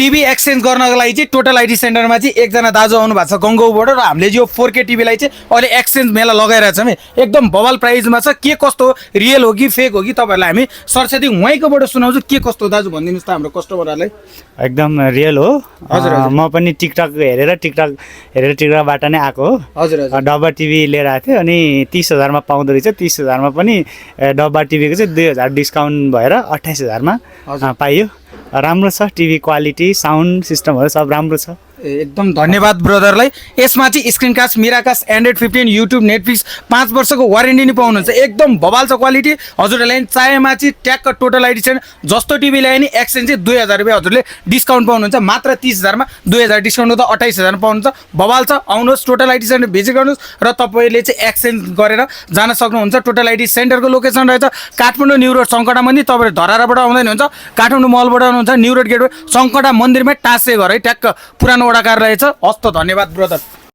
TV exchange गर्नको लागि चाहिँ टोटल आइटी सेन्टरमा चाहिँ एकजना दाजु आउनु भएको छ गङ्गाउबाट र हामीले यो 4K टिभीलाई चाहिँ अहिले एक्सचेन्ज मेला लगाइरहेको छौँ एकदम बवाल प्राइजमा छ के कस्तो रियल हो कि फेक हो कि तपाईँहरूलाई हामी सरस्वती उहाँकोबाट सुनाउँछु के कस्तो दाजु भनिदिनुहोस् त हाम्रो कस्टमरहरूलाई एकदम रियल हो म पनि टिकटक हेरेर टिकटकबाट नै आएको हो हजुर डब्बा टिभी लिएर आएको थिएँ अनि 30,000 मा पाउँदो रहेछ 30,000 मा पनि डब्बा टिभीको चाहिँ 2,000 डिस्काउन्ट भएर 28,000 मा पाइयो राम्रो छ टिभी क्वालिटी साउन्ड सिस्टमहरू सब राम्रो छ एकदम धन्यवाद ब्रदरलाई यसमा चाहिँ screen cast Miracast Android 15 YouTube Netflix 5 वर्षको वारेन्टी नि पाउनुहुन्छ एकदम बवाल छ क्वालिटी हजुरहरूलाई चाहेमा चाहिँ ट्याक्क टोटल आइडी छैन जस्तो टिभी ल्याए नि एक्सचेन्ज चाहिँ 2,000 रुपियाँ हजुरले डिस्काउन्ट पाउनुहुन्छ मात्र 30,000 मा 2,000 डिस्काउन्ट हुँदा 28,000 पाउनुहुन्छ बवाल छ आउनुहोस् टोटल आइडी सेन्टर भिजिट गर्नुहोस् र तपाईँले चाहिँ एक्सचेन्ज गरेर जान सक्नुहुन्छ टोटल आइडी सेन्टरको लोकेसन रहेछ काठमाडौँ न्यू रोड सङ्कटा मन्दिर तपाईँहरू धराराबाट आउँदैन हुन्छ काठमाडौँ मलबाट आउनुहुन्छ न्यू रोड गेटवे सङ्कटा मन्दिरमै टाँसे घर है ट्याक्क पुरानो वडा कार्यालय छ हस्त धन्यवाद ब्रदर